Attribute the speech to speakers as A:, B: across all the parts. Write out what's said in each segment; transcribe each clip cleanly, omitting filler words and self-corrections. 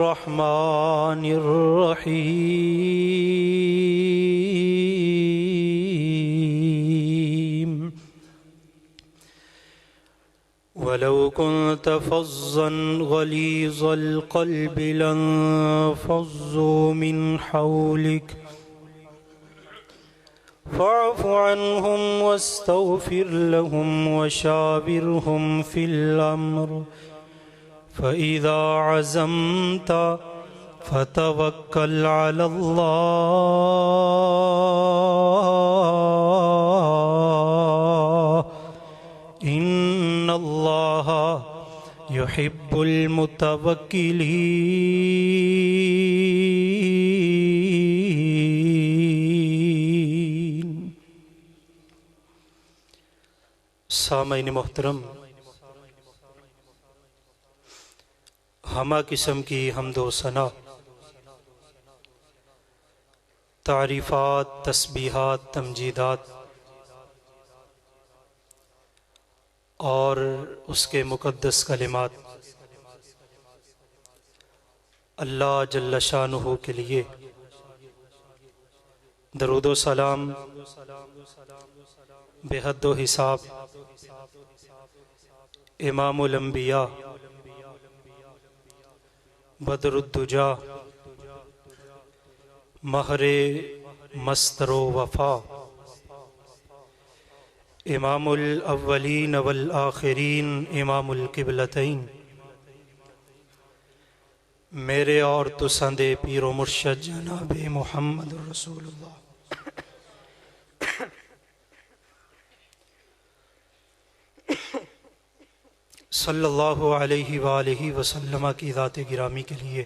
A: الرحمن الرحيم ولو كنت فظا غليظ القلب لانفضوا من حولك فاعف عنهم واستغفر لهم وشاورهم في الأمر فإذا عزمت فتوكل على الله إن الله يحب المتوكلين. سامعین محترم، ہمہ قسم کی حمد و ثنا، تعریفات، تسبیحات، تمجیدات اور اس کے مقدس کلمات اللہ جل شانہ کے لیے درود و سلام بے حد و حساب امام الانبیاء بدر الدجا مہر مستر و وفا امام الاولین والآخرین امام القبلتین میرے اور تساندے پیر و مرشد جناب محمد رسول اللہ صلی اللہ علیہ وآلہ وسلم کی ذات گرامی کے لیے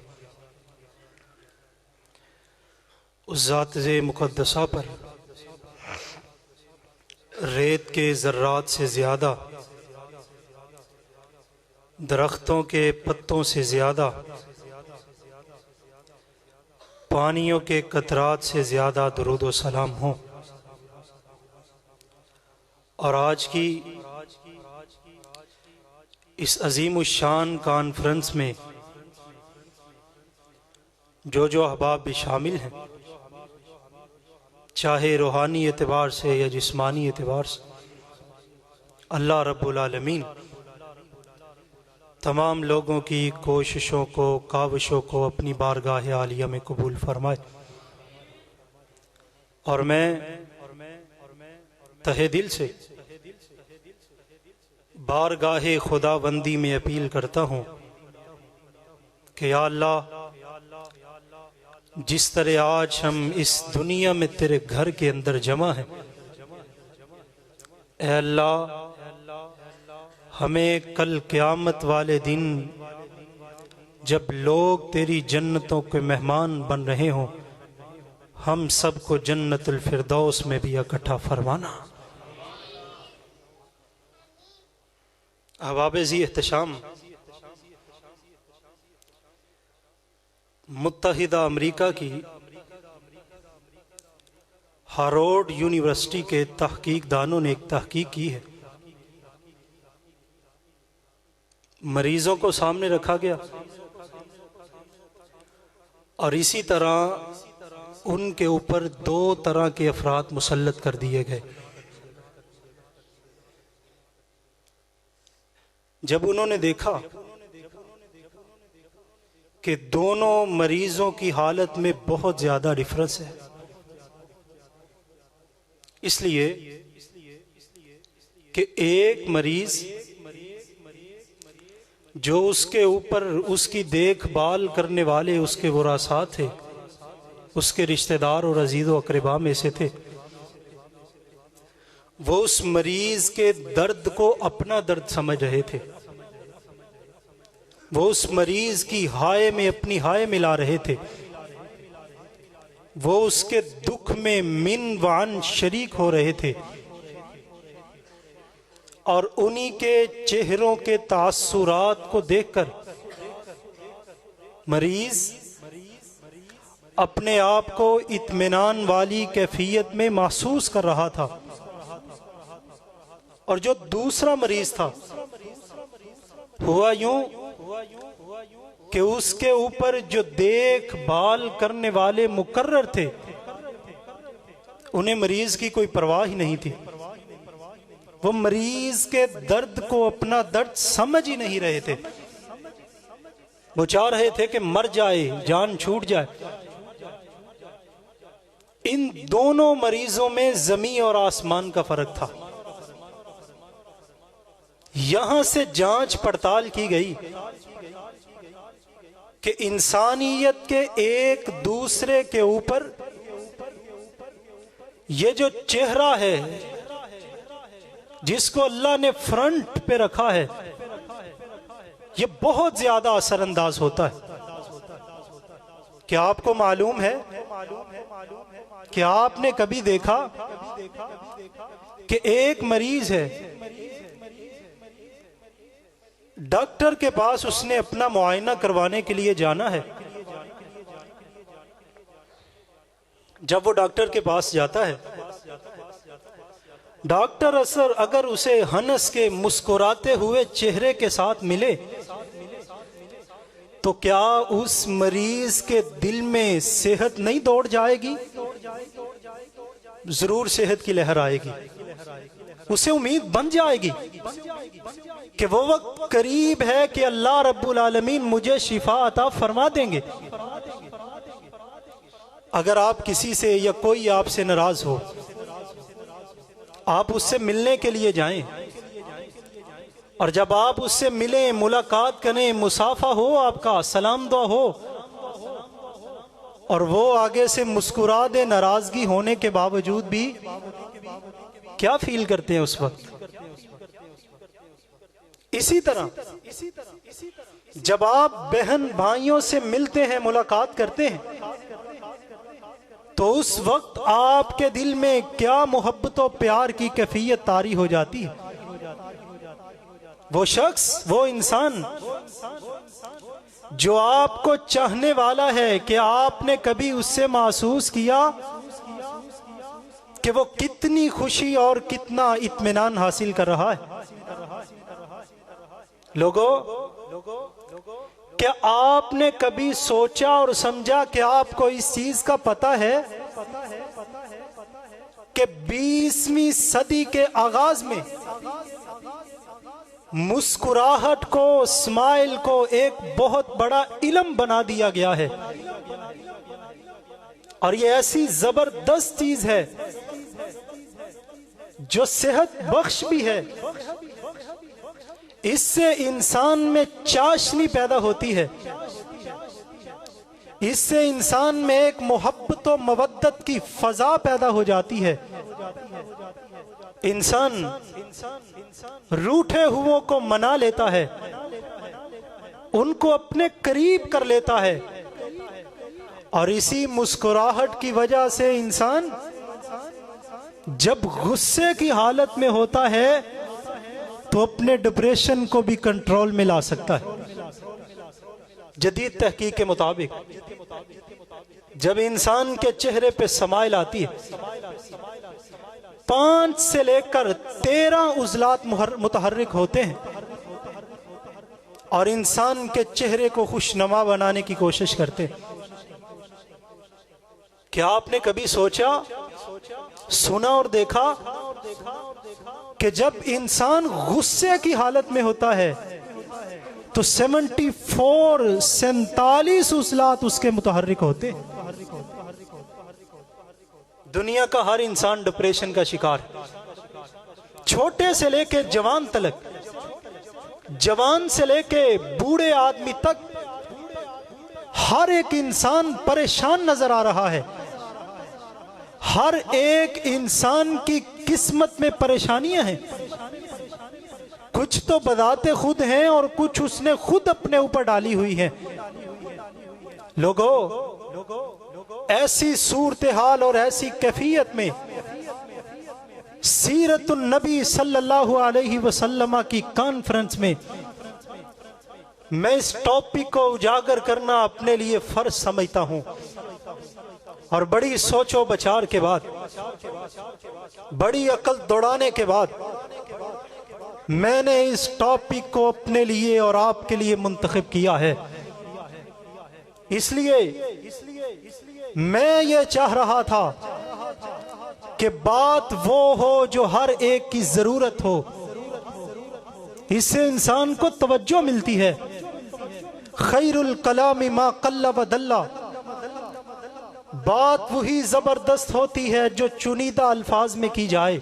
A: اس ذات مقدسہ پر ریت کے ذرات سے زیادہ، درختوں کے پتوں سے زیادہ، پانیوں کے قطرات سے زیادہ درود و سلام ہوں. اور آج کی اس عظیم الشان کانفرنس میں جو احباب بھی شامل ہیں، چاہے روحانی اعتبار سے یا جسمانی اعتبار سے، اللہ رب العالمین تمام لوگوں کی کوششوں کو، کاوشوں کو اپنی بارگاہ عالیہ میں قبول فرمائے. اور میں تہہ دل سے بارگاہ خداوندی میں اپیل کرتا ہوں کہ یا اللہ، جس طرح آج ہم اس دنیا میں تیرے گھر کے اندر جمع ہیں، اے اللہ ہمیں کل قیامت والے دن جب لوگ تیری جنتوں کے مہمان بن رہے ہوں، ہم سب کو جنت الفردوس میں بھی اکٹھا فرمانا. احباب ذی احتشام، متحدہ امریکہ کی ہارورڈ یونیورسٹی کے تحقیق دانوں نے ایک تحقیق کی ہے. مریضوں کو سامنے رکھا گیا اور اسی طرح ان کے اوپر دو طرح کے افراد مسلط کر دیے گئے. جب انہوں نے دیکھا کہ دونوں مریضوں کی حالت میں بہت زیادہ ڈفرنس ہے، اس لیے کہ ایک مریض جو اس کے اوپر اس کی دیکھ بھال کرنے والے اس کے وراثا تھے، اس کے رشتہ دار اور عزیز و اقربا میں سے تھے، وہ اس مریض کے درد کو اپنا درد سمجھ رہے تھے، وہ اس مریض کی ہائے میں اپنی ہائے ملا رہے تھے، وہ اس کے دکھ میں من وعن شریک ہو رہے تھے، اور انہی کے چہروں کے تاثرات کو دیکھ کر مریض اپنے آپ کو اطمینان والی کیفیت میں محسوس کر رہا تھا، اور جو دوسرا مریض تھا ہوا یوں کہ اس کے اوپر جو دیکھ بھال کرنے والے مقرر تھے انہیں مریض کی کوئی پرواہ ہی نہیں تھی. وہ مریض کے درد کو اپنا درد سمجھ ہی نہیں رہے تھے. وہ چاہ رہے تھے کہ مر جائے، جان چھوٹ جائے. ان دونوں مریضوں میں زمین اور آسمان کا فرق تھا. یہاں سے جانچ پڑتال کی گئی کہ انسانیت کے ایک دوسرے کے اوپر یہ جو چہرہ ہے جس کو اللہ نے فرنٹ پہ رکھا ہے یہ بہت زیادہ اثر انداز ہوتا ہے. کیا آپ کو معلوم ہے کہ آپ نے کبھی دیکھا کہ ایک مریض ہے، ڈاکٹر کے پاس اس نے اپنا معائنہ کروانے کے لیے جانا ہے. جب وہ ڈاکٹر کے پاس جاتا ہے، ڈاکٹر اگر اسے ہنس کے مسکراتے ہوئے چہرے کے ساتھ ملے تو کیا اس مریض کے دل میں صحت نہیں دوڑ جائے گی؟ ضرور صحت کی لہر آئے گی. اسے امید بن جائے گی کہ وہ وقت قریب ہے کہ اللہ رب العالمین مجھے شفا عطا فرما دیں گے. اگر آپ کسی سے یا کوئی آپ سے ناراض ہو، آپ اس سے ملنے کے لیے جائیں، اور جب آپ اس سے ملیں، ملاقات کریں، مصافحہ ہو، آپ کا سلام دعا ہو، اور وہ آگے سے مسکرا دے ناراضگی ہونے کے باوجود بھی، کیا فیل کرتے ہیں اس وقت؟ اسی طرح جب آپ بہن بھائیوں سے ملتے ہیں، ملاقات کرتے ہیں، تو اس وقت آپ کے دل میں کیا محبت و پیار کی کیفیت طاری ہو جاتی ہے. وہ شخص، وہ انسان جو آپ کو چاہنے والا ہے، کہ آپ نے کبھی اس سے محسوس کیا کہ وہ کتنی خوشی اور کتنا اطمینان حاصل کر رہا ہے؟ لوگوں، کیا آپ نے کبھی سوچا اور سمجھا کہ آپ کو اس چیز کا پتہ ہے کہ 20ویں صدی کے آغاز میں مسکراہٹ کو، اسمائل کو ایک بہت بڑا علم بنا دیا گیا ہے، اور یہ ایسی زبردست چیز ہے جو صحت بخش بھی ہے. اس سے انسان میں چاشنی پیدا ہوتی ہے، اس سے انسان میں ایک محبت و مودت کی فضا پیدا ہو جاتی ہے. انسان روٹھے ہوں کو منا لیتا ہے، ان کو اپنے قریب کر لیتا ہے، اور اسی مسکراہٹ کی وجہ سے انسان جب غصے کی حالت میں ہوتا ہے تو اپنے ڈپریشن کو بھی کنٹرول میں لا سکتا ہے. جدید تحقیق کے مطابق جب انسان کے چہرے پہ سمائل آتی ہے، 5 سے لے کر 13 عضلات متحرک ہوتے ہیں اور انسان کے چہرے کو خوشنما بنانے کی کوشش کرتے ہیں. کیا آپ نے کبھی سوچا، سنا اور دیکھا کہ جب انسان غصے کی حالت میں ہوتا ہے تو 47 عضلات اس کے متحرک ہوتے ہیں؟ دنیا کا ہر انسان ڈپریشن کا شکار ہے، چھوٹے سے لے کے جوان تلک، جوان سے لے کے بوڑھے آدمی تک ہر ایک انسان پریشان نظر آ رہا ہے. ہر ایک انسان کی قسمت میں پریشانیاں ہیں، کچھ تو بذات خود ہیں اور کچھ اس نے خود اپنے اوپر ڈالی ہوئی ہیں. لوگوں، ایسی صورتحال اور ایسی کیفیت میں سیرت النبی صلی اللہ علیہ وسلم کی کانفرنس میں میں اس ٹاپک کو اجاگر کرنا اپنے لیے فرض سمجھتا ہوں، اور بڑی سوچ و بچار کے بعد، بڑی عقل دوڑانے کے بعد میں نے اس ٹاپک کو اپنے لیے اور آپ کے لیے منتخب کیا ہے. اس لیے میں یہ چاہ رہا تھا کہ بات وہ ہو جو ہر ایک کی ضرورت ہو، اس سے انسان کو توجہ ملتی ہے۔ خیر الکلام ما قل و دل، بات وہی زبردست ہوتی ہے جو چنیدہ الفاظ میں کی جائے،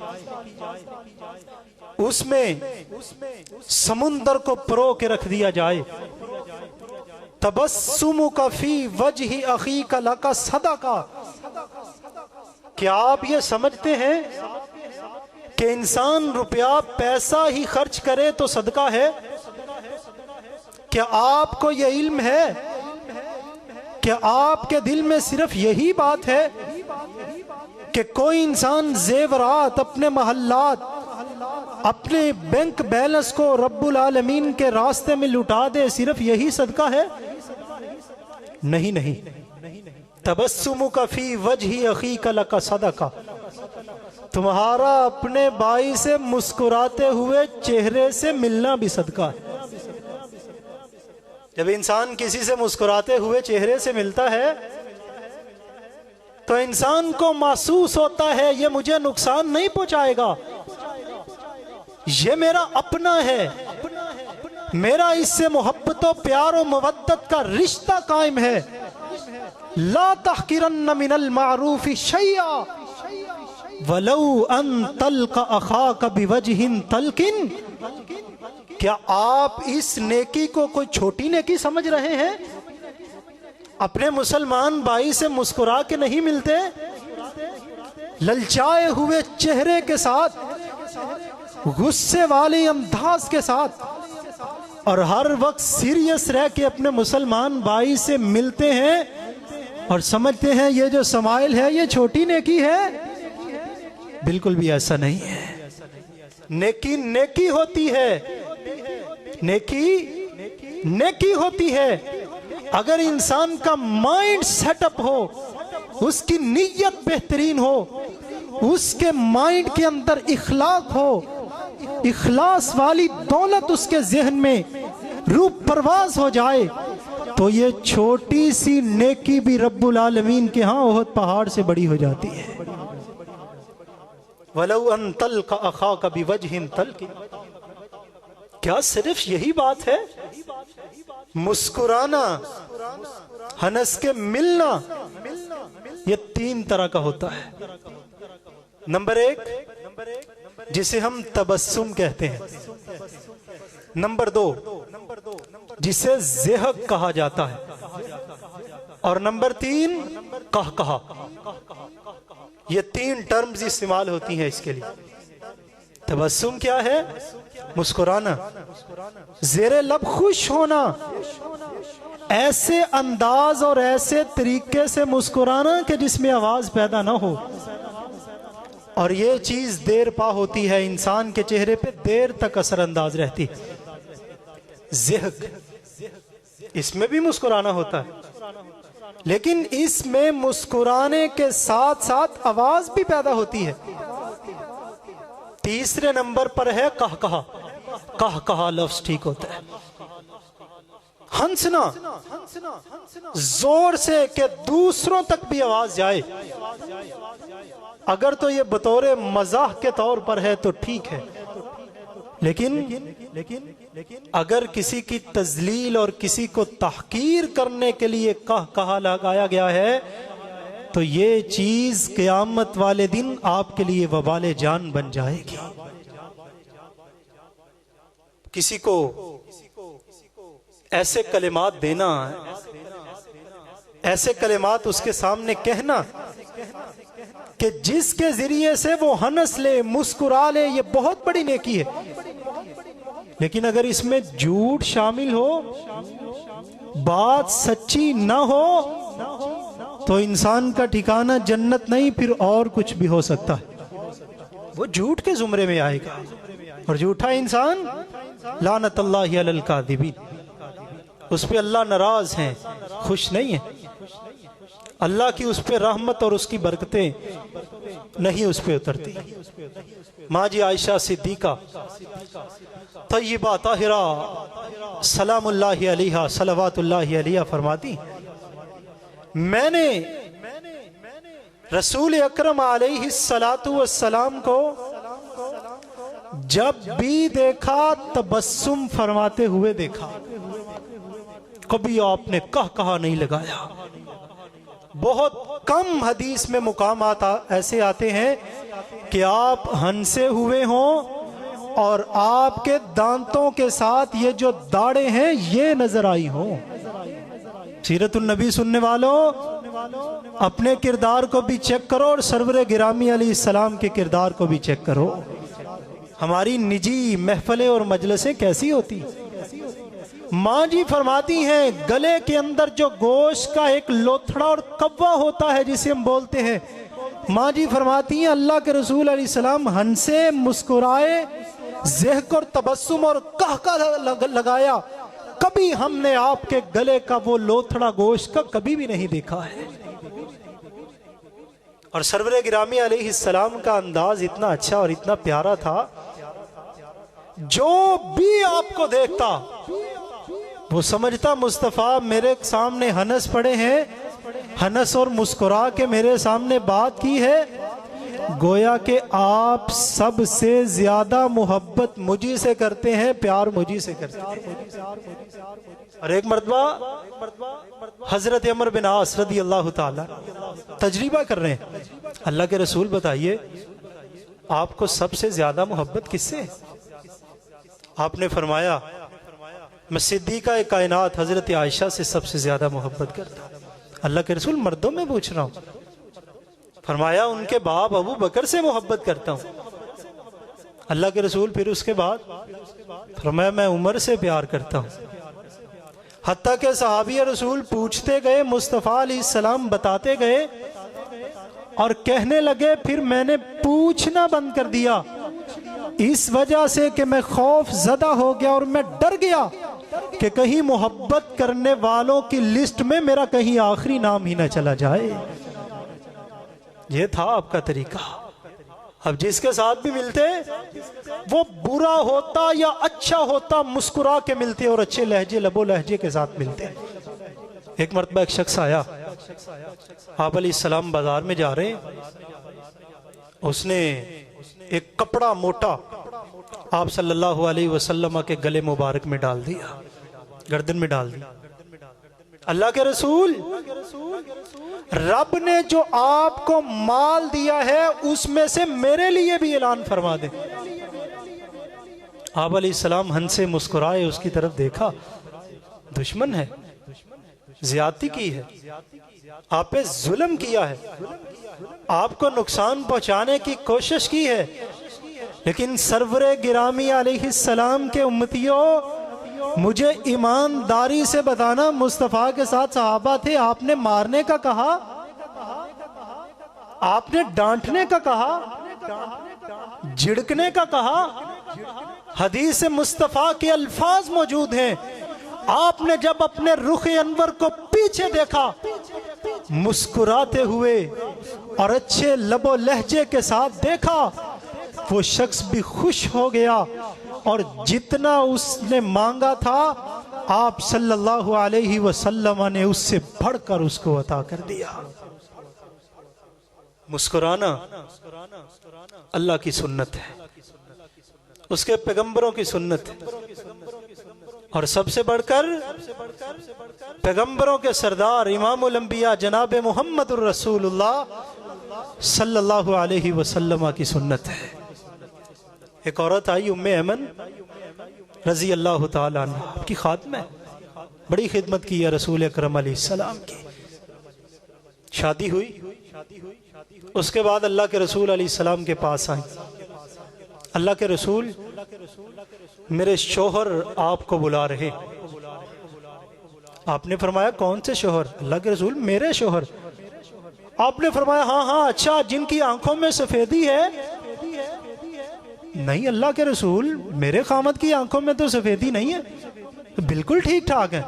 A: اس میں سمندر کو پرو کے رکھ دیا جائے۔ تبسمک فی وجہ اخیک لک صدقہ، کیا آپ یہ سمجھتے ہیں کہ انسان روپیہ پیسہ ہی خرچ کرے تو صدقہ ہے؟ کیا آپ کو یہ علم ہے کہ آپ کے دل میں صرف یہی بات ہے کہ کوئی انسان زیورات، اپنے محلات، اپنے بینک بیلنس کو رب العالمین کے راستے میں لٹا دے، صرف یہی صدقہ ہے؟ نہیں۔ تبسمک فی وجہ اخیک لک صدقہ، تمہارا اپنے بھائی سے مسکراتے ہوئے چہرے سے ملنا بھی صدقہ ہے۔ جب انسان کسی سے مسکراتے ہوئے چہرے سے ملتا ہے تو انسان کو محسوس ہوتا ہے یہ مجھے نقصان نہیں پہنچائے گا، یہ میرا اپنا ہے، میرا اس سے محبت و پیار و مودت کا رشتہ قائم ہے۔ لا تحقرن من المعروف شیئا ولو ان تلقى اخاك بوجه طلق، کیا آپ اس نیکی کو کوئی چھوٹی نیکی سمجھ رہے ہیں؟ اپنے مسلمان بھائی سے مسکرا کے نہیں ملتے، للچائے ہوئے چہرے کے ساتھ، غصے والے انداز کے ساتھ، اور ہر وقت سیریس رہ کے اپنے مسلمان بھائی سے ملتے ہیں اور سمجھتے ہیں یہ جو سمائل ہے یہ چھوٹی نیکی ہے۔ بالکل بھی ایسا نہیں ہے۔ نیکی نیکی ہوتی ہے، نیکی ہوتی ہے اگر انسان کا مائنڈ سیٹ اپ ہو، اس کی نیت بہترین ہو، اس کے مائنڈ کے اندر اخلاق ہو، اخلاص والی دولت اس کے ذہن میں روح پرواز ہو جائے، تو یہ چھوٹی سی نیکی بھی رب العالمین کے ہاں احد پہاڑ سے بڑی ہو جاتی ہے۔ وَلَوْ أَن تَلْقَ أَخَاكَ بِوَجْهٍ طَلْقٍ، کیا صرف یہی بات ہے؟ مسکرانا، ہنس کے ملنا، یہ تین طرح کا ہوتا ہے۔ نمبر ایک جسے ہم تبسم کہتے ہیں، نمبر دو جسے ضحک کہا جاتا ہے، اور نمبر تین قہقہا۔ یہ تین ٹرمز استعمال ہوتی ہیں اس کے لیے۔ تبسم کیا ہے؟ مسکرانا، زیر لب خوش ہونا، ایسے انداز اور ایسے طریقے سے مسکرانا کہ جس میں آواز پیدا نہ ہو، اور یہ چیز دیر پا ہوتی ہے، انسان کے چہرے پہ دیر تک اثر انداز رہتی۔ ضحک، اس میں بھی مسکرانا ہوتا ہے، لیکن اس میں مسکرانے کے ساتھ ساتھ آواز بھی پیدا ہوتی ہے۔ تیسرے نمبر پر ہے قہقہا۔ قہقہا لفظ ٹھیک ہوتا ہے، ہنسنا زور سے کہ دوسروں تک بھی آواز جائے۔ اگر تو یہ بطور مزاح کے طور پر ہے تو ٹھیک ہے، لیکن اگر کسی کی تذلیل اور کسی کو تحقیر کرنے کے لیے قہقہا لگایا گیا ہے تو یہ چیز قیامت والے دن آپ کے لیے وبال جان بن جائے گی۔ کسی کو ایسے کلمات دینا، ایسے کلمات اس کے سامنے کہنا کہ جس کے ذریعے سے وہ ہنس لے، مسکرا لے، یہ بہت بڑی نیکی ہے۔ لیکن اگر اس میں جھوٹ شامل ہو، بات سچی نہ ہو، تو انسان کا ٹھکانہ جنت نہیں، پھر اور کچھ بھی ہو سکتا ہے، وہ جھوٹ کے زمرے میں آئے گا۔ اور جھوٹا انسان لعنت اللہ علی الکاذبین، اس پہ اللہ ناراض ہیں، خوش نہیں ہیں۔ اللہ کی اس پہ رحمت اور اس کی برکتیں نہیں اس پہ اترتی۔ ماں جی عائشہ صدیقہ طیبہ طاہرہ سلام اللہ علیہا صلوات اللہ علیہ فرماتی، میں نے رسول اکرم علیہ الصلاۃ والسلام کو جب بھی دیکھا تبسم فرماتے ہوئے دیکھا، کبھی آپ نے کہا نہیں لگایا۔ بہت کم حدیث میں مقامات ایسے آتے ہیں کہ آپ ہنسے ہوئے ہوں اور آپ کے دانتوں کے ساتھ یہ جو داڑیں ہیں یہ نظر آئی ہوں۔ سیرت النبی سننے والوں، اپنے کردار کو بھی چیک کرو اور سرور گرامی علیہ السلام کے کردار کو بھی چیک کرو۔ ہماری نجی محفلیں اور مجلسیں کیسی ہوتی؟ ماں جی فرماتی ہیں گلے کے اندر جو گوشت کا ایک لوتھڑا اور کوا ہوتا ہے جسے ہم بولتے ہیں، ماں جی فرماتی ہیں اللہ کے رسول علیہ السلام ہنسے، مسکرائے، ضحک اور تبسم اور لگایا، کبھی ہم نے آپ کے گلے کا وہ لوتھڑا گوشت کا کبھی بھی نہیں دیکھا ہے۔ اور سرور گرامی علیہ السلام کا انداز اتنا اچھا اور اتنا پیارا تھا، جو بھی آپ کو دیکھتا وہ سمجھتا مصطفیٰ میرے سامنے ہنس پڑے ہیں، ہنس اور مسکرا کے میرے سامنے بات کی ہے، گویا کہ آپ سب سے زیادہ محبت مجھے سے کرتے ہیں، پیار مجھے سے کرتے ہیں۔ اور ایک مرتبہ حضرت عمر بن عاص رضی اللہ تعالی تجربہ کر رہے ہیں، اللہ کے رسول بتائیے آپ کو سب سے زیادہ محبت کس سے؟ آپ نے فرمایا میں صدیقہ کائنات حضرت عائشہ سے سب سے زیادہ محبت کرتا ہوں۔ اللہ کے رسول مردوں میں پوچھ رہا ہوں۔ فرمایا ان کے باپ ابو بکر سے محبت کرتا ہوں۔ اللہ کے رسول پھر اس کے بعد فرمایا میں عمر سے پیار کرتا ہوں۔ حتیٰ کہ صحابی رسول پوچھتے گئے، مصطفیٰ علیہ السلام بتاتے گئے اور کہنے لگے پھر میں نے پوچھنا بند کر دیا اس وجہ سے کہ میں خوف زدہ ہو گیا اور میں ڈر گیا کہ کہیں محبت کرنے والوں کی لسٹ میں میرا کہیں آخری نام ہی نہ چلا جائے۔ یہ تھا آپ کا طریقہ۔ اب جس کے ساتھ بھی ملتے وہ برا ہوتا یا اچھا ہوتا مسکرا کے ملتے اور اچھے لہجے لب و لہجے کے ساتھ ملتے۔ ایک مرتبہ ایک شخص آیا، آپ علیہ السلام بازار میں جا رہے ہیں، اس نے ایک کپڑا موٹا آپ صلی اللہ علیہ وسلم کے گلے مبارک میں ڈال دیا، گردن میں ڈال دیا۔ اللہ کے رسول رب نے جو آپ کو مال دیا ہے اس میں سے میرے لیے بھی اعلان فرما دے۔ آپ علیہ السلام ہنسے مسکرائے، اس کی طرف دیکھا، دشمن ہے، زیادتی کی ہے، آپ پہ ظلم کیا ہے، آپ کو نقصان پہنچانے کی کوشش کی ہے، لیکن سرور گرامی علیہ السلام کے امتیوں مجھے ایمانداری سے بتانا، مصطفیٰ کے ساتھ صحابہ تھے، آپ نے مارنے کا کہا، آپ نے ڈانٹنے کا کہا، جھڑکنے کا کہا، حدیث مصطفیٰ کے الفاظ موجود ہیں، آپ نے جب اپنے رخ انور کو پیچھے دیکھا مسکراتے ہوئے اور اچھے لب و لہجے کے ساتھ دیکھا، وہ شخص بھی خوش ہو گیا اور جتنا اس نے مانگا تھا آپ صلی اللہ علیہ وسلم نے اس سے بڑھ کر اس کو عطا کر دیا۔ مسکرانا اللہ کی سنت ہے، اس کے پیغمبروں کی سنت ہے، اور سب سے بڑھ کر پیغمبروں کے سردار امام الانبیاء جناب محمد الرسول اللہ صلی اللہ علیہ وسلم کی سنت ہے۔ ایک عورت آئی ام ایمن رضی اللہ تعالیٰ عنہ، آپ کی خادم ہے، بڑی خدمت کی ہے رسول اکرم علیہ السلام کی، شادی ہوئی، اس کے بعد اللہ کے رسول علیہ السلام کے پاس آئی، اللہ کے رسول میرے شوہر آپ کو بلا رہے۔ آپ نے فرمایا کون سے شوہر؟ اللہ کے رسول میرے شوہر۔ آپ نے فرمایا ہاں ہاں اچھا، جن کی آنکھوں میں سفیدی ہے؟ نہیں اللہ کے رسول میرے خامد کی آنکھوں میں تو سفیدی نہیں ہے، بالکل ٹھیک ٹھاک ہے۔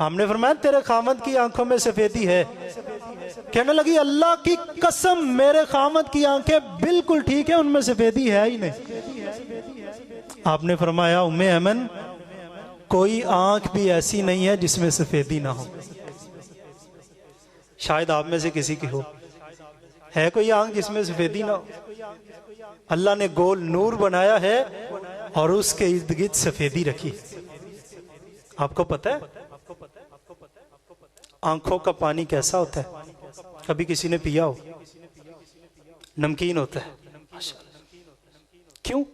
A: ہم نے فرمایا تیرے خامد کی آنکھوں میں سفیدی ہے؟ کہنے لگی اللہ کی قسم میرے خامد کی آنکھیں بالکل ٹھیک ہے، ان میں سفیدی ہے ہی نہیں۔ آپ نے فرمایا ام ایمن کوئی آنکھ بھی ایسی نہیں ہے جس میں سفیدی نہ ہو۔ شاید آپ میں سے کسی کی ہو. ہے کوئی آنکھ جس میں سفیدی نہ ہو؟ اللہ نے گول نور بنایا ہے اور اس کے ارد گرد سفیدی رکھی. آپ کو پتہ ہے آنکھوں کا پانی کیسا ہوتا ہے؟ کبھی کسی نے پیا ہو؟ نمکین ہوتا ہے. کیوں؟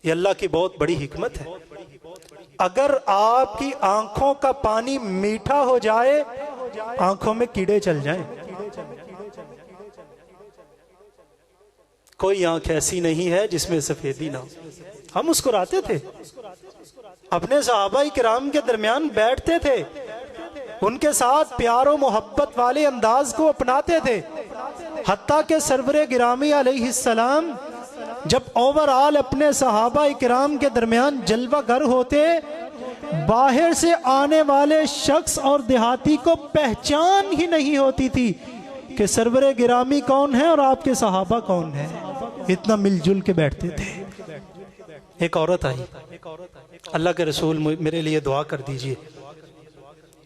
A: یہ اللہ کی بہت بڑی حکمت ہے. اگر آپ کی آنکھوں کا پانی میٹھا ہو جائے آنکھوں میں کیڑے چل جائیں. کوئی آنکھ ایسی نہیں ہے جس میں سفیدی نہ ہو. ہم مسکراتے تھے، اپنے صحابہ کرام کے درمیان بیٹھتے تھے، ان کے ساتھ پیار و محبت والے انداز کو اپناتے تھے. حتیٰ کہ سرور گرامی علیہ السلام جب اوورآل اپنے صحابہ کرام کے درمیان جلوہ گر ہوتے، باہر سے آنے والے شخص اور دیہاتی کو پہچان ہی نہیں ہوتی تھی کہ سرور گرامی کون ہے اور آپ کے صحابہ کون ہیں. اتنا مل جل کے بیٹھتے تھے. ایک عورت آئی، اللہ کے رسول میرے لیے دعا کر دیجئے،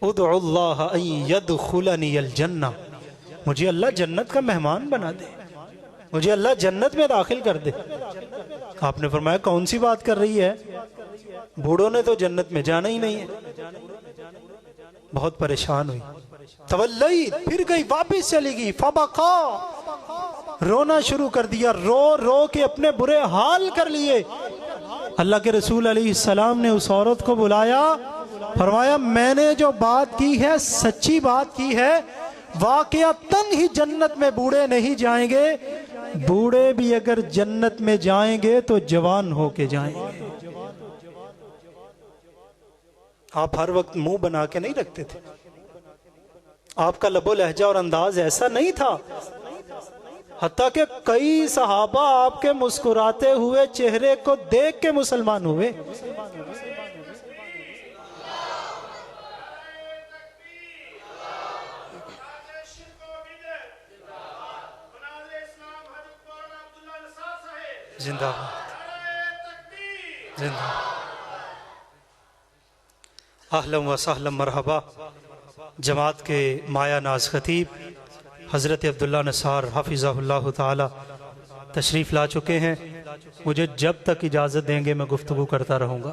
A: ادعو اللہ ان یدخلنی الجنہ، مجھے اللہ جنت کا مہمان بنا دے، مجھے اللہ جنت میں داخل کر دے. آپ نے فرمایا کون سی بات کر رہی ہے؟ بوڑھوں نے تو جنت میں جانا ہی نہیں ہے. بہت پریشان ہوئی، تولیت، پھر گئی، واپس چلی گئی. فبقا، رونا شروع کر دیا، رو رو کے اپنے برے حال کر لیے. اللہ کے رسول علیہ السلام نے اس عورت کو بلایا، فرمایا میں نے جو بات کی ہے سچی بات کی ہے. واقعتاً ہی جنت میں بوڑھے نہیں جائیں گے، بوڑھے بھی اگر جنت میں جائیں گے تو جوان ہو کے جائیں گے. آپ ہر وقت منہ بنا کے نہیں رکھتے تھے، آپ کا لب و لہجہ اور انداز ایسا نہیں تھا. حتیٰ کہ کئی صحابہ آپ کے مسکراتے ہوئے چہرے کو دیکھ کے مسلمان ہوئے. زندہ زندہ اہلا و سہلا مرحبا. جماعت کے مایہ ناز خطیب حضرت عبداللہ نثار حفظہ اللہ تعالی تشریف لا چکے ہیں. مجھے جب تک اجازت دیں گے میں گفتگو کرتا رہوں گا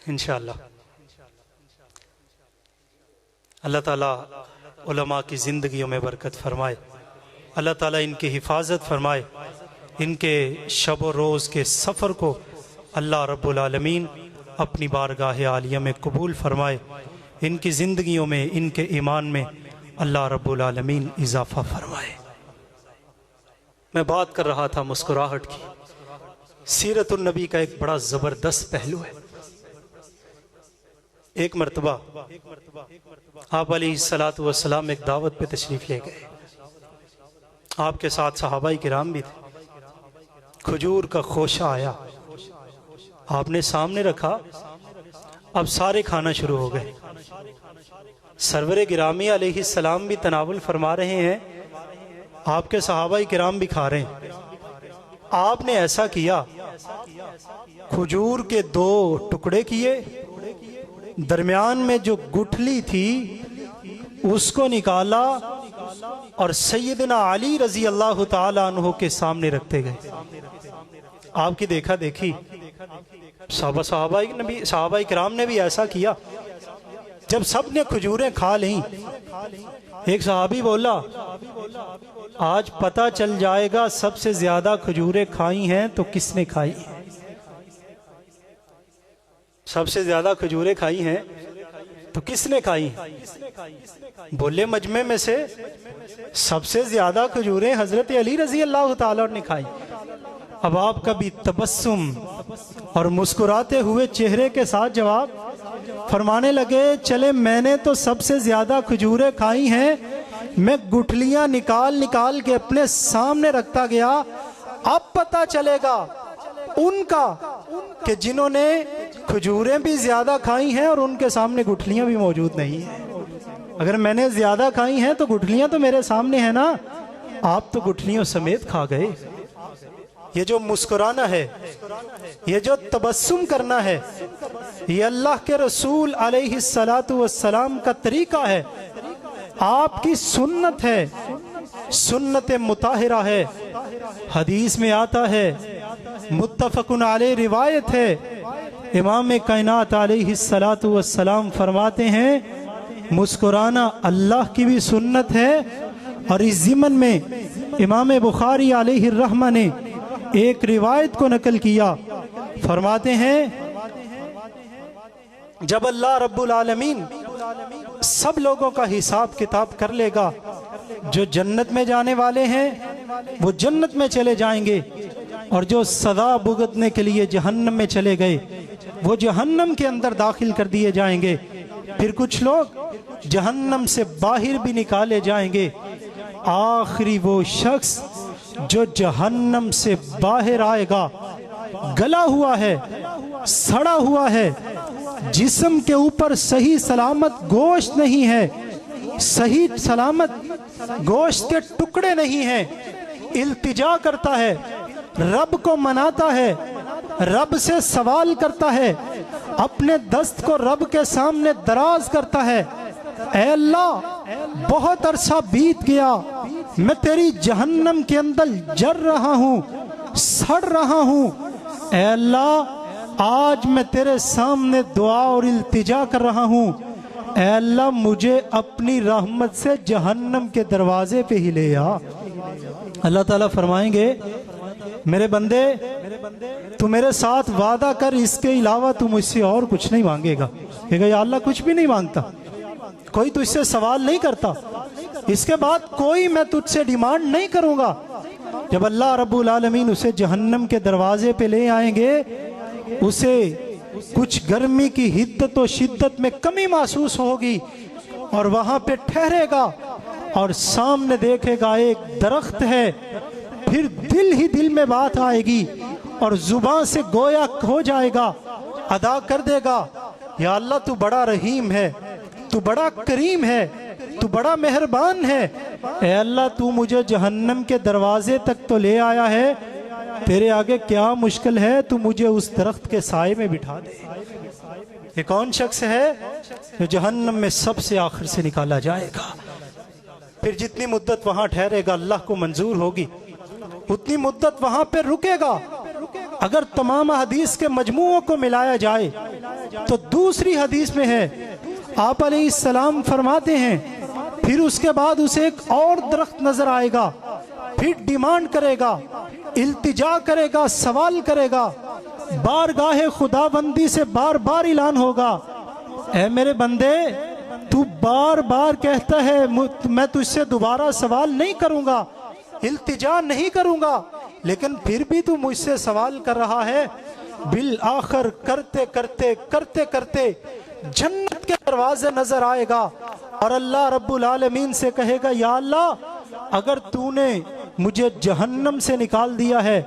A: انشاءاللہ. اللہ تعالیٰ علماء کی زندگیوں میں برکت فرمائے، اللہ تعالیٰ ان کی حفاظت فرمائے، ان کے شب و روز کے سفر کو اللہ رب العالمین اپنی بارگاہ عالیہ میں قبول فرمائے. ان کی زندگیوں میں، ان کے ایمان میں اللہ رب العالمین اضافہ فرمائے. میں بات کر رہا تھا مسکراہٹ کی. سیرت النبی کا ایک بڑا زبردست پہلو ہے. ایک مرتبہ آپ علیہ السلام ایک دعوت پہ تشریف لے گئے. آپ کے ساتھ صحابہ کرام بھی تھے. کھجور کا خوشہ آیا، آپ نے سامنے رکھا، اب سارے کھانا شروع ہو گئے. سرور گرامی علیہ السلام بھی تناول فرما رہے ہیں، آپ کے صحابہ کرام بھی کھا رہے ہیں. آپ نے ایسا کیا، کھجور کے 2 ٹکڑے کیے، درمیان میں جو گٹھلی تھی اس کو نکالا اور سیدنا علی رضی اللہ تعالی عنہ کے سامنے رکھتے گئے. آپ کی دیکھا دیکھی صحابہ کرام نے بھی ایسا کیا. جب سب نے کھجوریں کھا لیں، ایک صحابی بولا آج پتہ چل جائے گا سب سے زیادہ کھجوریں کھائی ہیں تو کس نے کھائی ہیں. سب سے زیادہ کھجوریں کھائی ہیں تو کس نے کھائی ہیں؟ بولے مجمع میں سے سب سے زیادہ کھجوریں حضرت علی رضی اللہ تعالیٰ نے کھائی. اب آپ کا بھی تبسم اور مسکراتے ہوئے چہرے کے ساتھ جواب فرمانے لگے، چلے میں نے تو سب سے زیادہ کھجوریں کھائی ہیں، میں گٹھلیاں نکال کے اپنے سامنے رکھتا گیا. اب پتہ چلے گا ان کا کہ جنہوں نے کھجوریں بھی زیادہ کھائی ہیں اور ان کے سامنے گٹھلیاں بھی موجود نہیں ہیں. اگر میں نے زیادہ کھائی ہیں تو گٹھلیاں تو میرے سامنے ہیں نا، آپ تو گٹھلیوں سمیت کھا گئے. یہ جو مسکرانا ہے، یہ جو تبسم کرنا ہے، یہ اللہ کے رسول علیہ الصلاۃ والسلام کا طریقہ ہے، آپ کی سنت ہے، سنت مطہرہ ہے۔ حدیث میں آتا ہے، متفق علیہ روایت ہے، امام کائنات علیہ الصلاۃ والسلام فرماتے ہیں مسکرانا اللہ کی بھی سنت ہے۔ اور اس ضمن میں امام بخاری علیہ الرحمہ نے ایک روایت کو نقل کیا، فرماتے ہیں جب اللہ رب العالمین سب لوگوں کا حساب کتاب کر لے گا، جو جنت میں جانے والے ہیں وہ جنت میں چلے جائیں گے، اور جو سزا بھگتنے کے لیے جہنم میں چلے گئے وہ جہنم کے اندر داخل کر دیے جائیں گے۔ پھر کچھ لوگ جہنم سے باہر بھی نکالے جائیں گے، آخری وہ شخص جو جہنم سے باہر آئے گا گلا ہوا ہے، سڑا ہوا ہے، جسم کے اوپر صحیح سلامت گوشت نہیں ہے، صحیح سلامت گوشت کے ٹکڑے نہیں ہیں، التجا کرتا ہے، رب کو مناتا ہے، رب سے سوال کرتا ہے، اپنے دست کو رب کے سامنے دراز کرتا ہے، اے اللہ بہت عرصہ بیت گیا، میں تیری جہنم کے اندر جر رہا ہوں، سڑ رہا ہوں، اے اللہ آج میں تیرے سامنے دعا اور التجا کر رہا ہوں، اے اللہ مجھے اپنی رحمت سے جہنم کے دروازے پہ ہی لے آ۔ اللہ تعالیٰ فرمائیں گے میرے بندے تو میرے ساتھ وعدہ کر، اس کے علاوہ تو مجھ سے اور کچھ نہیں مانگے گا۔ کہے گا یا اللہ کچھ بھی نہیں مانگتا، کوئی تجھ سے سوال نہیں کرتا، اس کے بعد کوئی میں تجھ سے ڈیمانڈ نہیں کروں گا۔ جب اللہ رب العالمین اسے جہنم کے دروازے پہ لے آئیں گے، اسے کچھ گرمی کی حدت و شدت میں کمی محسوس ہوگی، اور وہاں پہ ٹھہرے گا اور سامنے دیکھے گا ایک درخت ہے، پھر دل ہی دل میں بات آئے گی اور زبان سے گویا ہو جائے گا، ادا کر دے گا یا اللہ تو بڑا رحیم ہے، تو بڑا کریم ہے، تو بڑا مہربان ہے، اے اللہ تو مجھے جہنم کے دروازے تک تو لے آیا ہے، تیرے آگے کیا مشکل ہے، تو مجھے اس درخت کے سائے میں بٹھا دے۔ یہ کون شخص ہے جو جہنم میں سب سے آخر سے نکالا جائے گا؟ پھر جتنی مدت وہاں ٹھہرے گا اللہ کو منظور ہوگی، اتنی مدت وہاں پہ رکے گا۔ اگر تمام حدیث کے مجموعوں کو ملایا جائے تو دوسری حدیث میں ہے، آپ علیہ السلام فرماتے ہیں پھر اس کے بعد اسے ایک اور درخت نظر آئے گا، پھر ڈیمانڈ کرے گا، التجا کرے گا، سوال کرے گا، بارگاہ خداوندی سے بار بار اعلان ہوگا، اے میرے بندے تو بار بار کہتا ہے میں تجھ سے دوبارہ سوال نہیں کروں گا، التجا نہیں کروں گا، لیکن پھر بھی تو مجھ سے سوال کر رہا ہے۔ بالآخر کرتے کرتے کرتے کرتے جنت کے دروازے نظر آئے گا، اور اللہ رب العالمین سے کہے گا یا اللہ اگر تو نے مجھے جہنم سے نکال دیا ہے،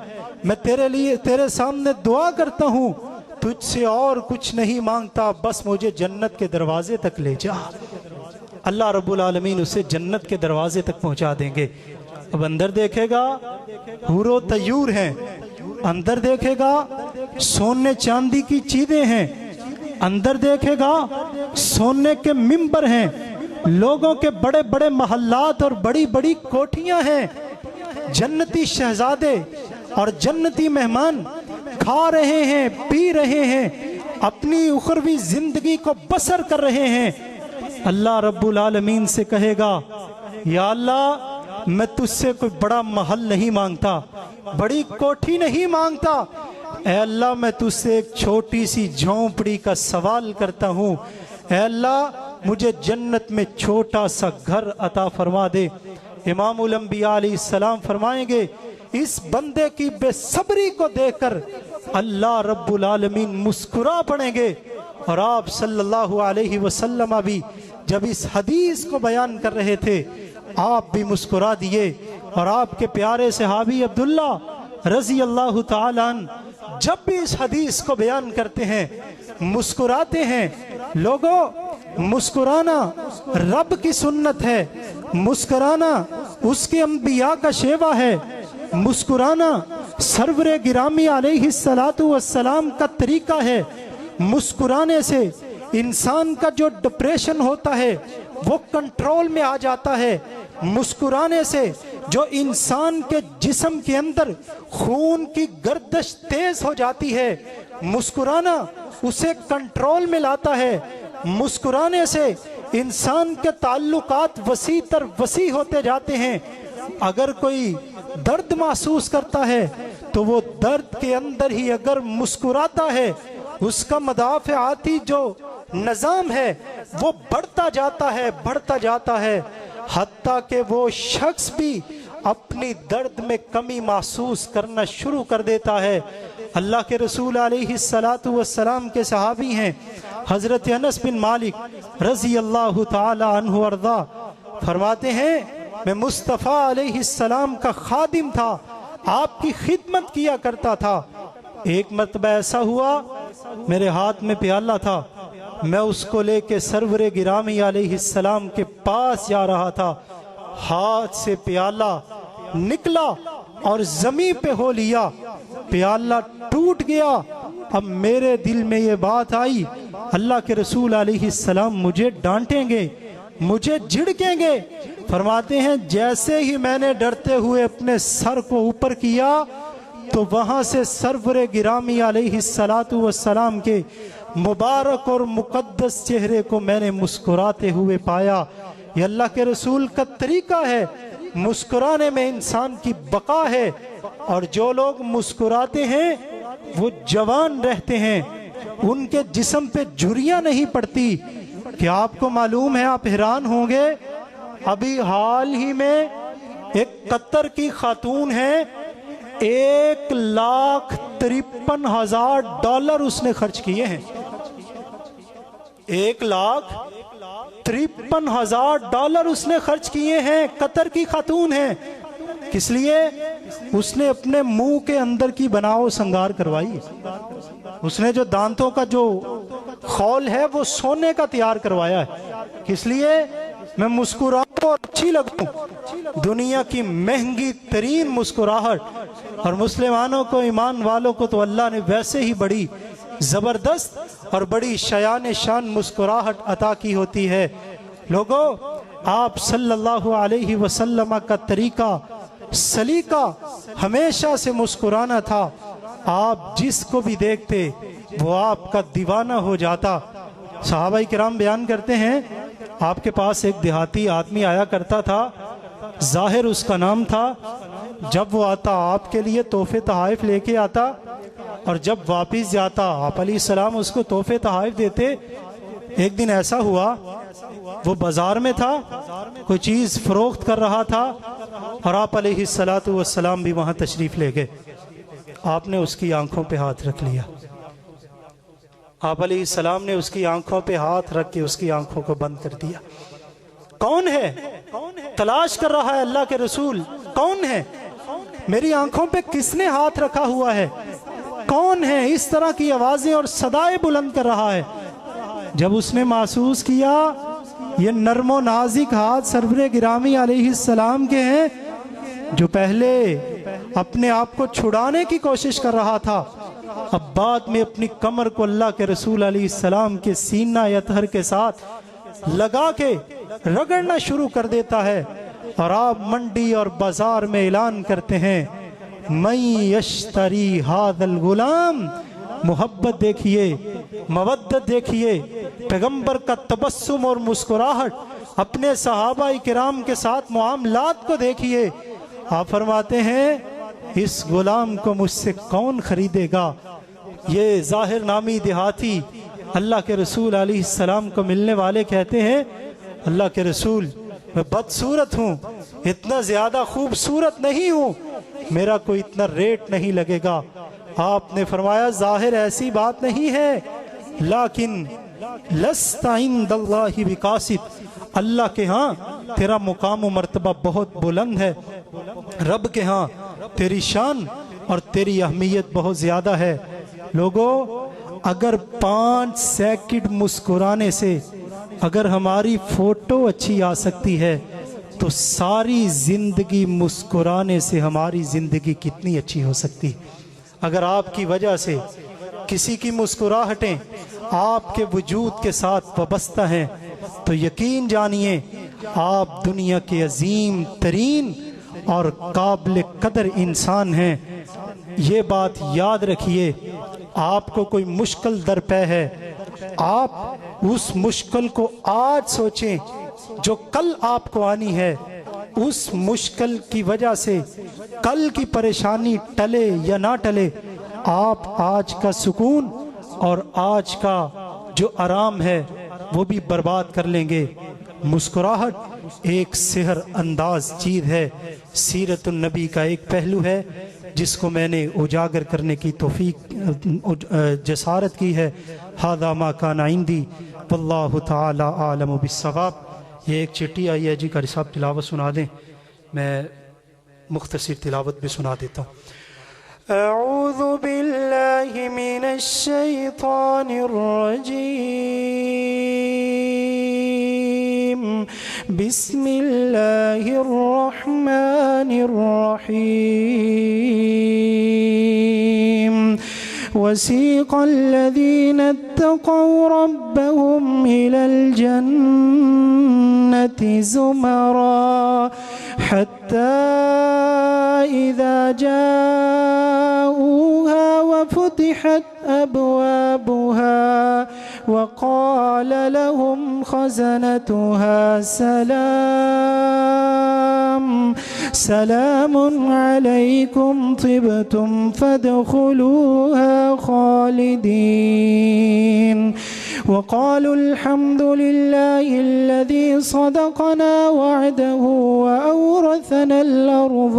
A: میں تیرے سامنے دعا کرتا ہوں، تجھ سے اور کچھ نہیں مانگتا، بس مجھے جنت کے دروازے تک لے جا۔ اللہ رب العالمین اسے جنت کے دروازے تک پہنچا دیں گے۔ اب اندر دیکھے گا حور و طیور ہیں، اندر دیکھے گا سونے چاندی کی چیزیں ہیں، اندر دیکھے گا سونے کے ممبر ہیں، لوگوں کے بڑے بڑے محلات اور بڑی بڑی کوٹھیاں ہیں، جنتی شہزادے اور جنتی مہمان کھا رہے ہیں، پی رہے ہیں، اپنی اخروی زندگی کو بسر کر رہے ہیں۔ اللہ رب العالمین سے کہے گا یا اللہ میں تجھ سے کوئی بڑا محل نہیں مانگتا، بڑی کوٹھی نہیں مانگتا، اے اللہ میں تجھ سے ایک چھوٹی سی جھونپڑی کا سوال کرتا ہوں، اے اللہ مجھے جنت میں چھوٹا سا گھر عطا فرما دے۔ امام الانبیاء علیہ السلام فرمائیں گے اس بندے کی بے صبری کو دیکھ کر اللہ رب العالمین مسکرا پڑیں گے، اور آپ صلی اللہ علیہ وسلم بھی جب اس حدیث کو بیان کر رہے تھے آپ بھی مسکرا دیے، اور آپ کے پیارے صحابی عبداللہ رضی اللہ تعالیٰ عنہ جب بھی اس حدیث کو بیان کرتے ہیں مسکراتے ہیں۔ لوگوں مسکرانا رب کی سنت ہے، مسکرانا اس کے انبیاء کا شیوہ ہے، مسکرانا سرور گرامی علیہ السلام کا طریقہ ہے، مسکرانے سے انسان کا جو ڈپریشن ہوتا ہے وہ کنٹرول میں آ جاتا ہے۔ مسکرانے سے جو انسان کے جسم کے اندر خون کی گردش تیز ہو جاتی ہے، مسکرانا اسے کنٹرول میں لاتا ہے۔ مسکرانے سے انسان کے تعلقات وسیع تر وسیع ہوتے جاتے ہیں۔ اگر کوئی درد محسوس کرتا ہے تو وہ درد کے اندر ہی اگر مسکراتا ہے، اس کا مدافعاتی جو نظام ہے وہ بڑھتا جاتا ہے حتیٰ کہ وہ شخص بھی اپنی درد میں کمی محسوس کرنا شروع کر دیتا ہے۔ اللہ کے رسول علیہ السلام کے صحابی ہیں حضرت انس بن مالک رضی اللہ تعالی عنہ وارضا، فرماتے ہیں میں مصطفیٰ علیہ السلام کا خادم تھا، آپ کی خدمت کیا کرتا تھا۔ ایک مرتبہ ایسا ہوا میرے ہاتھ میں پیالہ تھا، میں اس کو لے کے سرور گرامی علیہ السلام کے پاس جا رہا تھا، ہاتھ سے پیالہ نکلا اور زمین پہ ہو لیا، پیالہ ٹوٹ گیا۔ اب میرے دل میں یہ بات آئی اللہ کے رسول علیہ السلام مجھے ڈانٹیں گے، مجھے جھڑکیں گے۔ فرماتے ہیں جیسے ہی میں نے ڈرتے ہوئے اپنے سر کو اوپر کیا تو وہاں سے سرور گرامی علیہ السلام کے مبارک اور مقدس چہرے کو میں نے مسکراتے ہوئے پایا۔ یہ اللہ کے رسول کا طریقہ ہے، مسکرانے میں انسان کی بقا ہے، اور جو لوگ مسکراتے ہیں وہ جوان رہتے ہیں، ان کے جسم پہ جھریاں نہیں پڑتی۔ کیا آپ کو معلوم ہے، آپ حیران ہوں گے، ابھی حال ہی میں ایک قطر کی خاتون ہے، $1,53,000 اس نے خرچ کیے ہیں۔ $1,53,000 اس نے خرچ کیے ہیں، قطر کی خاتون ہیں۔ کس لیے؟ اس نے اپنے منہ کے اندر کی بناؤ سنگار کروائی، اس نے جو دانتوں کا جو خول ہے وہ سونے کا تیار کروایا ہے۔ کس لیے؟ میں مسکراؤں اور اچھی لگوں۔ دنیا کی مہنگی ترین مسکراہٹ، اور مسلمانوں کو، ایمان والوں کو تو اللہ نے ویسے ہی بڑی زبردست اور بڑی شایان شان مسکراہٹ عطا کی ہوتی ہے۔ لوگوں، آپ صلی اللہ علیہ وسلم کا طریقہ، سلیقہ ہمیشہ سے مسکرانا تھا۔ آپ جس کو بھی دیکھتے وہ آپ کا دیوانہ ہو جاتا۔ صحابہ کرام بیان کرتے ہیں آپ کے پاس ایک دیہاتی آدمی آیا کرتا تھا، ظاہر اس کا نام تھا۔ جب وہ آتا آپ کے لیے تحفے تحائف لے کے آتا، اور جب واپس جاتا آپ علیہ السلام اس کو تحفے تحائف دیتے۔ ایک دن ایسا ہوا وہ بازار میں تھا، کوئی چیز فروخت کر رہا تھا، اور آپ علیہ السلام بھی وہاں تشریف لے گئے۔ آپ نے اس کی آنکھوں پہ ہاتھ رکھ لیا، آپ علیہ السلام نے اس کی آنکھوں پہ ہاتھ رکھ کے اس کی آنکھوں کو بند کر دیا۔ کون ہے؟ تلاش کر رہا ہے اللہ کے رسول، کون ہے؟ میری آنکھوں پہ کس نے ہاتھ رکھا ہوا ہے؟ کون ہے؟ اس طرح کی آوازیں اور صدائیں بلند کر رہا ہے۔ جب اس نے محسوس کیا یہ نرم و نازک ہاتھ سرور گرامی علیہ السلام کے ہیں، جو پہلے اپنے آپ کو چھڑانے کی کوشش کر رہا تھا، اب بعد میں اپنی کمر کو اللہ کے رسول علیہ السلام کے سینہ اطہر کے ساتھ لگا کے رگڑنا شروع کر دیتا ہے، اور آپ منڈی اور بازار میں اعلان کرتے ہیں من یشتری ھذا الغلام۔ محبت دیکھیے، مودت دیکھیے، پیغمبر کا تبسم اور مسکراہٹ، اپنے صحابہ کرام کے ساتھ معاملات کو دیکھیے۔ آپ فرماتے ہیں اس غلام کو مجھ سے کون خریدے گا؟ یہ ظاہر نامی دیہاتی اللہ کے رسول علیہ السلام کو ملنے والے کہتے ہیں اللہ کے رسول میں بدصورت ہوں، اتنا زیادہ خوبصورت نہیں ہوں، میرا کوئی اتنا ریٹ نہیں لگے گا۔ آپ نے فرمایا ظاہر ایسی بات نہیں ہے، لیکن لست عند اللہ بقاصد، اللہ کے ہاں تیرا مقام و مرتبہ بہت بلند ہے، رب کے ہاں تیری شان اور تیری اہمیت بہت زیادہ ہے۔ لوگوں، اگر 5 سیکنڈ مسکرانے سے اگر ہماری فوٹو اچھی آ سکتی ہے تو ساری زندگی مسکرانے سے ہماری زندگی کتنی اچھی ہو سکتی۔ اگر آپ کی وجہ سے کسی کی مسکراہٹیں آپ کے وجود کے ساتھ وابستہ ہیں تو یقین جانیے آپ دنیا کے عظیم ترین اور قابل قدر انسان ہیں۔ یہ بات یاد رکھیے، آپ کو کوئی مشکل درپے ہے، آپ اس مشکل کو آج سوچیں جو کل آپ کو آنی ہے۔ اس مشکل کی وجہ سے کل کی پریشانی ٹلے یا نہ ٹلے، آپ آج کا سکون اور آج کا جو آرام ہے وہ بھی برباد کر لیں گے۔ مسکراہٹ ایک سحر انداز چیز ہے، سیرت النبی کا ایک پہلو ہے جس کو میں نے اجاگر کرنے کی توفیق جسارت کی ہے۔ ھذا ما کان عندی واللہ تعالی اعلم بالصواب۔ یہ ایک چٹھی آئی ہے جی، قاری صاحب تلاوت سنا دیں، میں مختصر تلاوت بھی سنا دیتا ہوں۔ اعوذ باللہ من الشیطان الرجیم، بسم اللہ الرحمن الرحیم۔ وسیق الذین اتقوا ربهم إلى الجنة زمرا حتى إذا جاءوها وفتحت أبوابها وقال لهم خزنتها سلام عليكم طبتم فادخلوها خالدين وقالوا الحمد لله الذي صدقنا وعده وأورثنا الأرض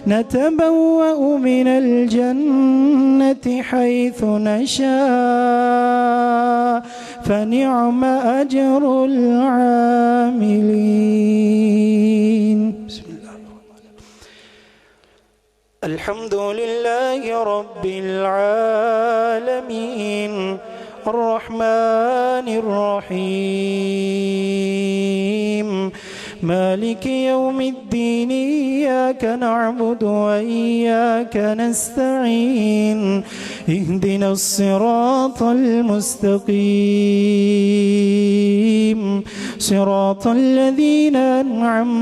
A: نتبوأ من الجنة حيث نشاء فنعم أجر العاملين۔ بسم الله الحمد لله رب العالمين الرحمن الرحيم مالك يوم الدين إياك نعبد وإياك نستعين اهدنا الصراط المستقيم صراط الذين أنعمت